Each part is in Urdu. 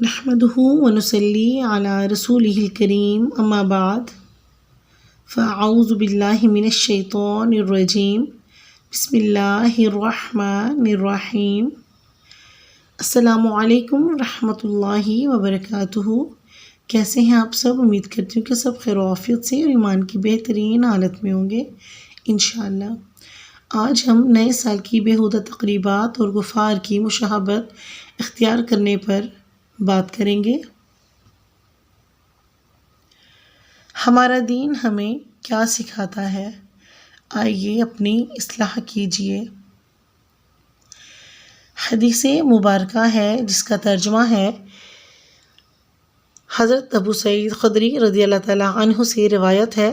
نحمده ونصلي على رسوله الكريم اما بعد فاعوذ باللہ من الشیطان الرجیم بسم اللہ الرحمن الرحیم السلام علیکم ورحمۃ اللہ وبرکاتہ۔ کیسے ہیں آپ سب؟ امید کرتی ہوں کہ سب خیر و عافیت سے اور ایمان کی بہترین حالت میں ہوں گے انشاءاللہ۔ آج ہم نئے سال کی بیہودہ تقریبات اور کفار کی مشابہت اختیار کرنے پر بات کریں گے۔ ہمارا دین ہمیں کیا سکھاتا ہے؟ آئیے اپنی اصلاح کیجیے۔ حدیث مبارکہ ہے جس کا ترجمہ ہے، حضرت ابو سعید خدری رضی اللہ تعالیٰ عنہ سے روایت ہے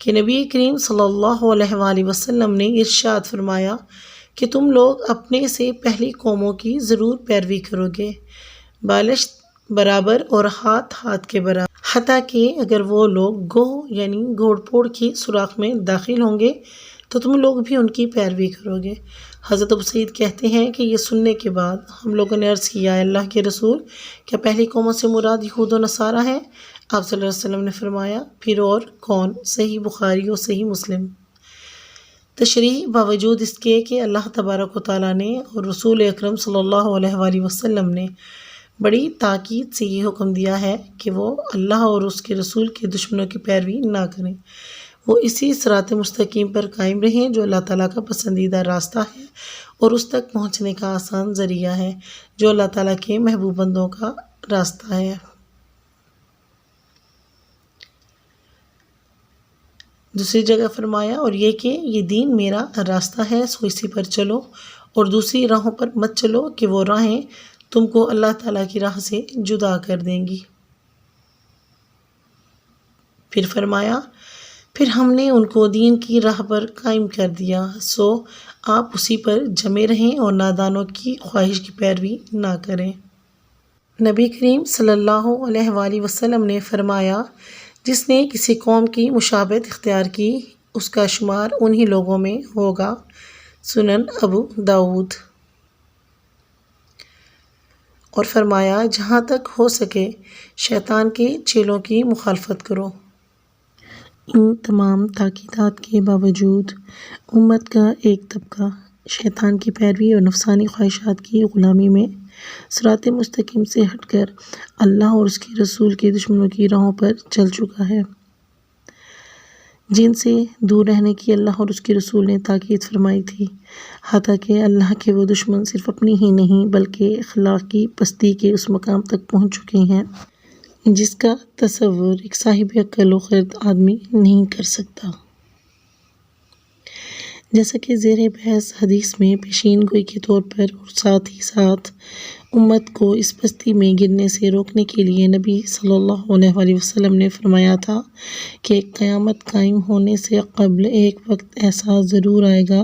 کہ نبی کریم صلی اللہ علیہ وآلہ وسلم نے ارشاد فرمایا کہ تم لوگ اپنے سے پہلی قوموں کی ضرور پیروی کرو گے، بالشت برابر اور ہاتھ ہاتھ کے برابر، حتیٰ کہ اگر وہ لوگ گوہ یعنی گھوڑ پھوڑ کی سوراخ میں داخل ہوں گے تو تم لوگ بھی ان کی پیروی کرو گے۔ حضرت ابو سعید کہتے ہیں کہ یہ سننے کے بعد ہم لوگوں نے عرض کیا، اللہ کے رسول، کیا پہلی قوموں سے مراد یہود و نصارہ ہے؟ آپ صلی اللہ علیہ وسلم نے فرمایا، پھر اور کون؟ صحیح بخاری اور صحیح مسلم۔ تشریح باوجود اس کے کہ اللہ تبارک و تعالیٰ نے اور رسول اکرم صلی اللہ علیہ وآلہ وسلم نے بڑی تاکید سے یہ حکم دیا ہے کہ وہ اللہ اور اس کے رسول کے دشمنوں کی پیروی نہ کریں، وہ اسی صراط مستقیم پر قائم رہیں جو اللہ تعالیٰ کا پسندیدہ راستہ ہے اور اس تک پہنچنے کا آسان ذریعہ ہے جو اللہ تعالیٰ کے محبوب بندوں کا راستہ ہے۔ دوسری جگہ فرمایا، اور یہ کہ یہ دین میرا راستہ ہے سو اسی پر چلو، اور دوسری راہوں پر مت چلو کہ وہ راہیں تم کو اللہ تعالیٰ کی راہ سے جدا کر دیں گی۔ پھر فرمایا، پھر ہم نے ان کو دین کی راہ پر قائم کر دیا، سو آپ اسی پر جمے رہیں اور نادانوں کی خواہش کی پیروی نہ کریں۔ نبی کریم صلی اللہ علیہ وآلہ وسلم نے فرمایا، جس نے کسی قوم کی مشابہت اختیار کی اس کا شمار انہی لوگوں میں ہوگا۔ سنن ابو داؤد۔ اور فرمایا، جہاں تک ہو سکے شیطان کے چیلوں کی مخالفت کرو۔ ان تمام تاکیدات کے باوجود امت کا ایک طبقہ شیطان کی پیروی اور نفسانی خواہشات کی غلامی میں صراط مستقیم سے ہٹ کر اللہ اور اس کے رسول کے دشمنوں کی راہوں پر چل چکا ہے، جن سے دور رہنے کی اللہ اور اس کے رسول نے تاکید فرمائی تھی، حتیٰ کہ اللہ کے وہ دشمن صرف اپنی ہی نہیں بلکہ اخلاقی پستی کے اس مقام تک پہنچ چکے ہیں جس کا تصور ایک صاحب عقل و خرد آدمی نہیں کر سکتا۔ جیسا کہ زیر بحث حدیث میں پیشین گوئی کے طور پر اور ساتھ ہی ساتھ امت کو اس پستی میں گرنے سے روکنے کے لیے نبی صلی اللہ علیہ وآلہ وسلم نے فرمایا تھا کہ قیامت قائم ہونے سے قبل ایک وقت ایسا ضرور آئے گا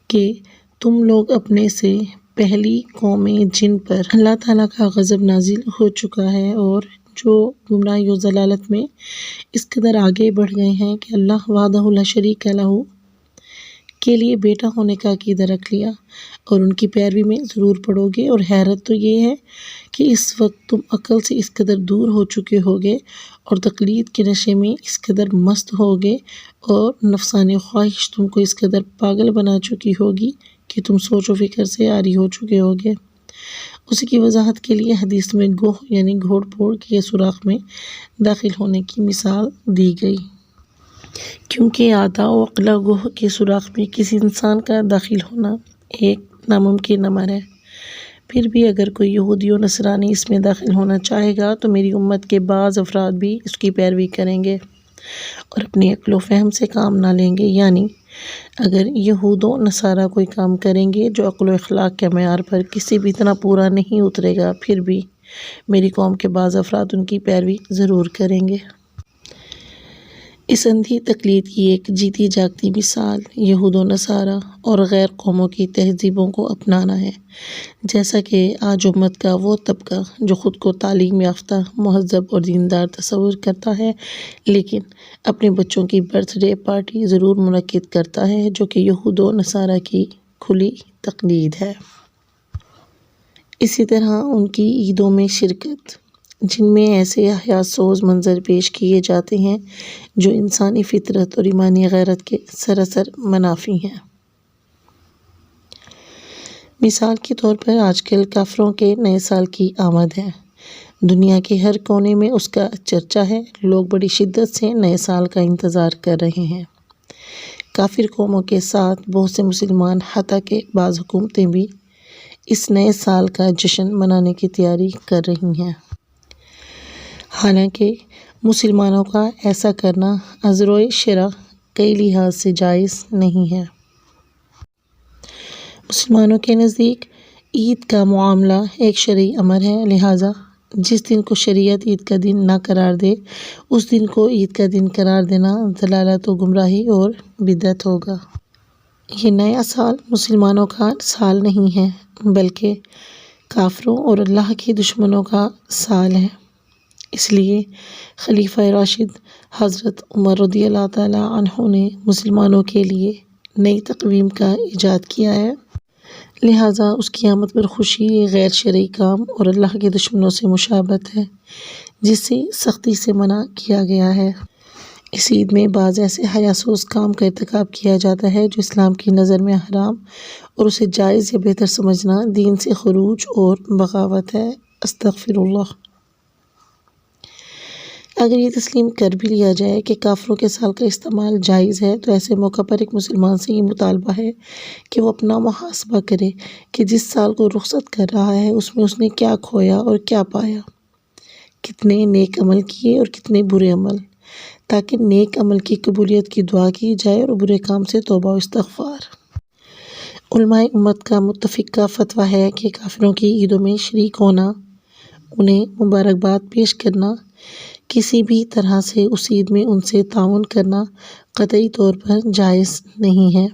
کہ تم لوگ اپنے سے پہلی قومیں جن پر اللہ تعالیٰ کا غضب نازل ہو چکا ہے اور جو گمراہی و ضلالت میں اس قدر آگے بڑھ گئے ہیں کہ اللہ وحدہ لا شریک لہ کے لیے بیٹا ہونے کا عقیدہ رکھ لیا، اور ان کی پیروی میں ضرور پڑو گے۔ اور حیرت تو یہ ہے کہ اس وقت تم عقل سے اس قدر دور ہو چکے ہوگے اور تقلید کے نشے میں اس قدر مست ہوگے اور نفسانی خواہش تم کو اس قدر پاگل بنا چکی ہوگی کہ تم سوچ و فکر سے عاری ہو چکے ہوگے۔ اسی کی وضاحت کے لیے حدیث میں گوہ یعنی گھوڑ پھوڑ کے سوراخ میں داخل ہونے کی مثال دی گئی، کیونکہ آدھا و اقلا گوہ کے سوراخ میں کسی انسان کا داخل ہونا ایک ناممکن امر ہے۔ پھر بھی اگر کوئی یہودی و نصرانی اس میں داخل ہونا چاہے گا تو میری امت کے بعض افراد بھی اس کی پیروی کریں گے اور اپنی عقل و فہم سے کام نہ لیں گے، یعنی اگر یہود و نصارہ کوئی کام کریں گے جو عقل و اخلاق کے معیار پر کسی بھی طرح پورا نہیں اترے گا، پھر بھی میری قوم کے بعض افراد ان کی پیروی ضرور کریں گے۔ اس اندھی تقلید کی ایک جیتی جاگتی مثال یہود و نصارہ اور غیر قوموں کی تہذیبوں کو اپنانا ہے، جیسا کہ آج امت کا وہ طبقہ جو خود کو تعلیم یافتہ، مہذب اور دیندار تصور کرتا ہے، لیکن اپنے بچوں کی برتھ ڈے پارٹی ضرور منعقد کرتا ہے، جو کہ یہود و نصارہ کی کھلی تقلید ہے۔ اسی طرح ان کی عیدوں میں شرکت جن میں ایسے حیات سوز منظر پیش کیے جاتے ہیں جو انسانی فطرت اور ایمانی غیرت کے سراسر منافی ہیں۔ مثال کے طور پر آج کل کافروں کے نئے سال کی آمد ہے۔ دنیا کے ہر کونے میں اس کا چرچا ہے۔ لوگ بڑی شدت سے نئے سال کا انتظار کر رہے ہیں۔ کافر قوموں کے ساتھ بہت سے مسلمان حتیٰ کہ بعض حکومتیں بھی اس نئے سال کا جشن منانے کی تیاری کر رہی ہیں۔ حالانکہ مسلمانوں کا ایسا کرنا عذرِ شرع کئی لحاظ سے جائز نہیں ہے۔ مسلمانوں کے نزدیک عید کا معاملہ ایک شرعی امر ہے، لہٰذا جس دن کو شریعت عید کا دن نہ قرار دے اس دن کو عید کا دن قرار دینا ضلالت و گمراہی اور بدعت ہوگا۔ یہ نیا سال مسلمانوں کا سال نہیں ہے بلکہ کافروں اور اللہ کے دشمنوں کا سال ہے۔ اس لیے خلیفہ راشد حضرت عمر رضی اللہ تعالیٰ عنہ نے مسلمانوں کے لیے نئی تقویم کا ایجاد کیا ہے، لہٰذا اس کی آمد پر خوشی ایک غیر شرعی کام اور اللہ کے دشمنوں سے مشابہت ہے جس سے سختی سے منع کیا گیا ہے۔ اس عید میں بعض ایسے حیاسوز کام کا ارتکاب کیا جاتا ہے جو اسلام کی نظر میں حرام اور اسے جائز یا بہتر سمجھنا دین سے خروج اور بغاوت ہے۔ استغفر اللہ۔ اگر یہ تسلیم کر بھی لیا جائے کہ کافروں کے سال کا استعمال جائز ہے تو ایسے موقع پر ایک مسلمان سے یہ مطالبہ ہے کہ وہ اپنا محاسبہ کرے کہ جس سال کو رخصت کر رہا ہے اس میں اس نے کیا کھویا اور کیا پایا، کتنے نیک عمل کیے اور کتنے برے عمل، تاکہ نیک عمل کی قبولیت کی دعا کی جائے اور برے کام سے توبہ و استغفار۔ علماء امت کا متفقہ فتویٰ ہے کہ کافروں کی عیدوں میں شریک ہونا، انہیں مبارکباد پیش کرنا، کسی بھی طرح سے اس عید میں ان سے تعاون کرنا قطعی طور پر جائز نہیں ہے۔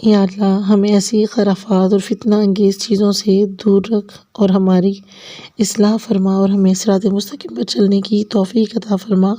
یا اللہ ہمیں ایسی خرافات اور فتنہ انگیز چیزوں سے دور رکھ اور ہماری اصلاح فرما اور ہمیں صراط مستقیم پر چلنے کی توفیق عطا فرما۔